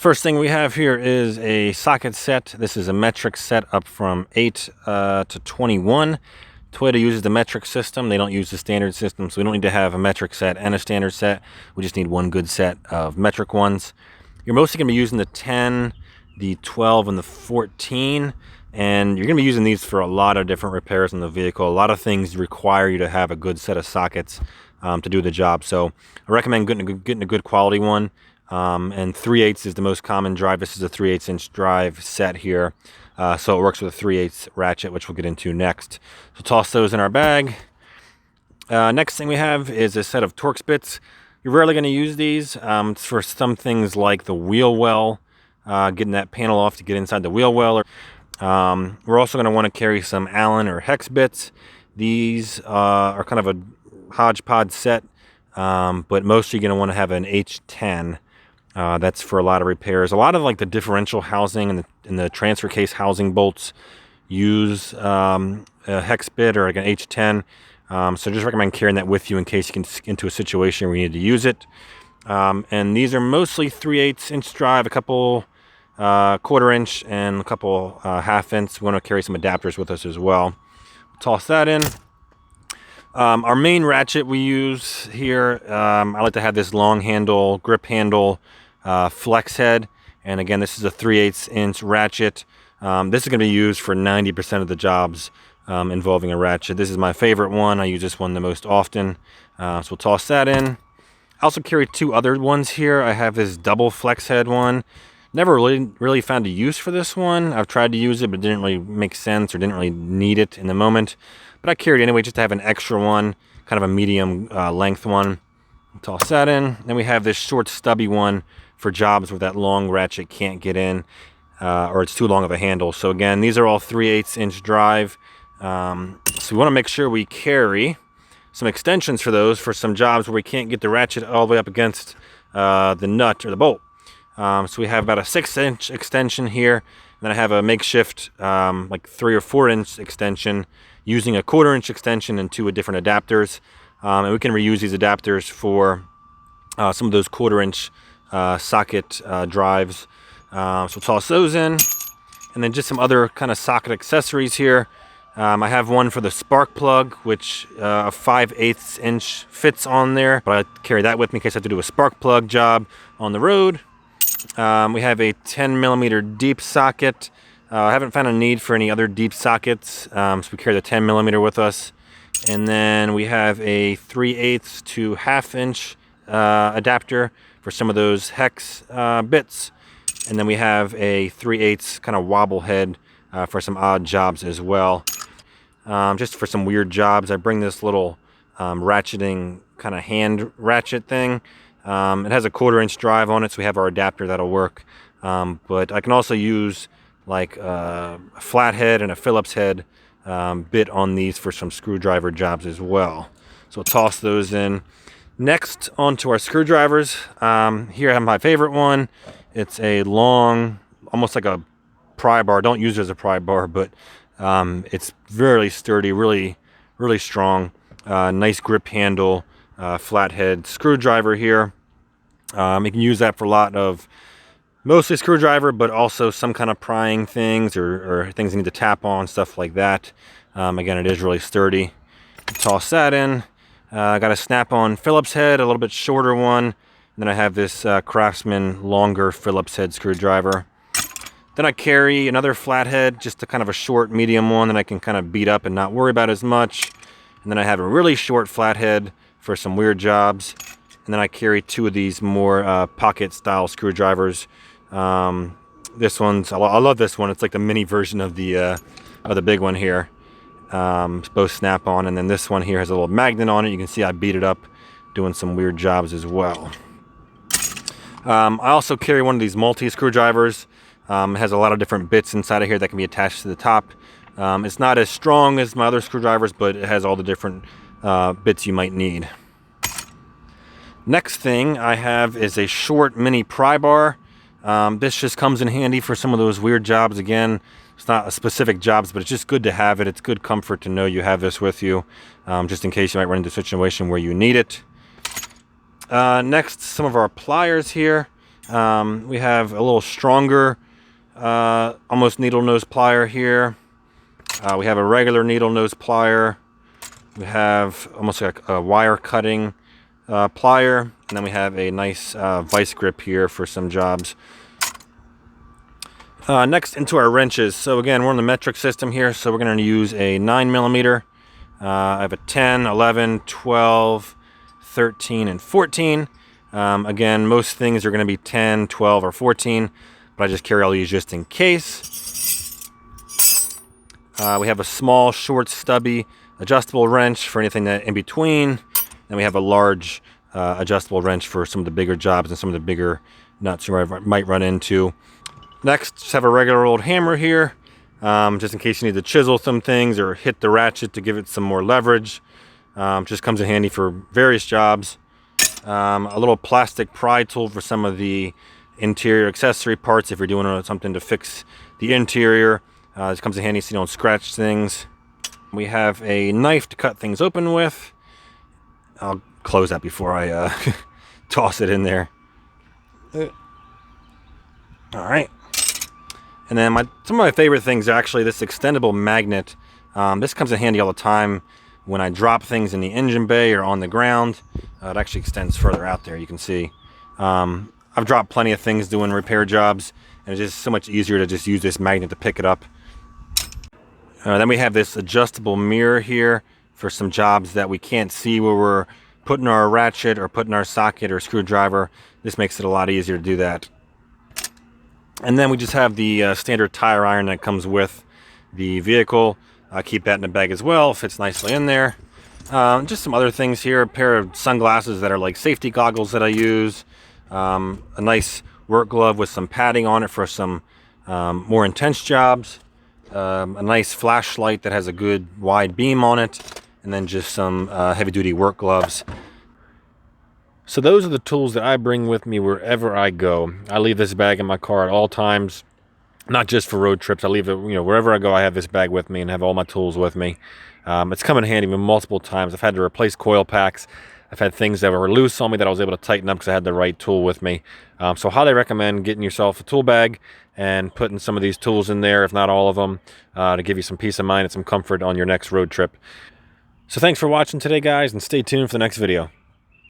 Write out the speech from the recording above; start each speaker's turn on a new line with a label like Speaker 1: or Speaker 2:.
Speaker 1: First thing we have here is a socket set. This is a metric set up from 8 to 21. Toyota uses the metric system. They don't use the standard system, so we don't need to have a metric set and a standard set. We just need one good set of metric ones. You're mostly going to be using the 10, the 12, and the 14, and you're going to be using these for a lot of different repairs on the vehicle. A lot of things require you to have a good set of sockets to do the job. So I recommend getting a good quality one. And 3/8 is the most common drive. This is a 3/8 inch drive set here. So it works with a 3/8 ratchet, which we'll get into next. So toss those in our bag. Next thing we have is a set of Torx bits. You're rarely going to use these. It's for some things like the wheel well, getting that panel off to get inside the wheel well. We're also going to want to carry some Allen or hex bits. These are kind of a hodgepodge set, but mostly you're going to want to have an H10. That's for a lot of repairs. A lot of like the differential housing and the transfer case housing bolts use a hex bit or like an H10. So just recommend carrying that with you in case you can get into a situation where you need to use it. And these are mostly 3/8 inch drive, a couple 1/4 inch and a couple 1/2 inch. We want to carry some adapters with us as well. Toss that in. Our main ratchet we use here, I like to have this long handle, grip handle, flex head. And again, this is a 3/8 inch ratchet. This is going to be used for 90% of the jobs involving a ratchet. This is my favorite one. I use this one the most often. So we'll toss that in. I also carry two other ones here. I have this double flex head one. Never really found a use for this one. I've tried to use it, but it didn't really make sense or didn't really need it in the moment. But I carried it anyway just to have an extra one, kind of a medium length one. Toss that in. Then we have this short stubby one for jobs where that long ratchet can't get in or it's too long of a handle. So again, these are all 3/8 inch drive. So we want to make sure we carry some extensions for those for some jobs where we can't get the ratchet all the way up against the nut or the bolt. So we have about a 6-inch extension here. And then I have a makeshift like 3 or 4 inch extension using a 1/4 inch extension and 2 different adapters. And we can reuse these adapters for some of those 1/4 inch socket drives. So we'll toss those in. And then just some other kind of socket accessories here. I have one for the spark plug, which a 5/8 inch fits on there, but I carry that with me in case I have to do a spark plug job on the road. We have a 10mm deep socket. I haven't found a need for any other deep sockets, so we carry the 10mm with us. And then we have a 3/8 to 1/2 inch adapter for some of those hex bits. And then we have a 3/8 kind of wobble head for some odd jobs as well. Just for some weird jobs, I bring this little ratcheting kind of hand ratchet thing. It has a 1/4 inch drive on it, so we have our adapter that'll work. But I can also use like a flathead and a Phillips head bit on these for some screwdriver jobs as well. So we'll toss those in. Next, onto our screwdrivers. Here I have my favorite one. It's a long, almost like a pry bar. Don't use it as a pry bar, but it's very sturdy, really strong. Nice grip handle, flathead screwdriver here. You can use that for a lot of mostly screwdriver, but also some kind of prying things or things you need to tap on, stuff like that. Again, it is really sturdy. Toss that in. I got a snap-on Phillips head, a little bit shorter one. And then I have this Craftsman longer Phillips head screwdriver. Then I carry another flathead, just a kind of a short, medium one that I can kind of beat up and not worry about as much. And then I have a really short flathead for some weird jobs. And then I carry 2 of these more pocket-style screwdrivers. This one's, I love this one. It's like the mini version of the big one here. It's both snap-on, and then this one here has a little magnet on it. You can see I beat it up doing some weird jobs as well. I also carry one of these multi-screwdrivers. It has a lot of different bits inside of here that can be attached to the top. It's not as strong as my other screwdrivers, but it has all the different bits you might need. Next thing I have is a short mini pry bar. This just comes in handy for some of those weird jobs. Again, it's not a specific jobs, but it's just good to have it. It's good comfort to know you have this with you, just in case you might run into a situation where you need it. Next, some of our pliers here. We have a little stronger, almost needle nose plier here. We have a regular needle nose plier. We have almost like a wire cutting plier, and then we have a nice vice grip here for some jobs. Next, into our wrenches. So again, we're on the metric system here, so we're going to use a 9mm. I have a 10, 11, 12, 13, and 14. Again, most things are going to be 10, 12, or 14, but I just carry all these just in case. We have a small, short, stubby adjustable wrench for anything that in between. Then we have a large adjustable wrench for some of the bigger jobs and some of the bigger nuts you might run into. Next, just have a regular old hammer here, just in case you need to chisel some things or hit the ratchet to give it some more leverage. Just comes in handy for various jobs. A little plastic pry tool for some of the interior accessory parts if you're doing something to fix the interior. This comes in handy so you don't scratch things. We have a knife to cut things open with. I'll close that before I toss it in there. All right. And then some of my favorite things are actually this extendable magnet. This comes in handy all the time when I drop things in the engine bay or on the ground. It actually extends further out there, you can see. I've dropped plenty of things doing repair jobs, and it's just so much easier to just use this magnet to pick it up. Then we have this adjustable mirror here for some jobs that we can't see where we're putting our ratchet or putting our socket or screwdriver. This makes it a lot easier to do that. And then we just have the standard tire iron that comes with the vehicle. I keep that in the bag as well, fits nicely in there. Just some other things here, a pair of sunglasses that are like safety goggles that I use, a nice work glove with some padding on it for some more intense jobs, a nice flashlight that has a good wide beam on it, and then just some heavy-duty work gloves. So those are the tools that I bring with me wherever I go. I leave this bag in my car at all times, not just for road trips. I leave it, wherever I go, I have this bag with me and have all my tools with me. It's come in handy multiple times. I've had to replace coil packs. I've had things that were loose on me that I was able to tighten up because I had the right tool with me. So highly recommend getting yourself a tool bag and putting some of these tools in there, if not all of them, to give you some peace of mind and some comfort on your next road trip. So thanks for watching today, guys, and stay tuned for the next video.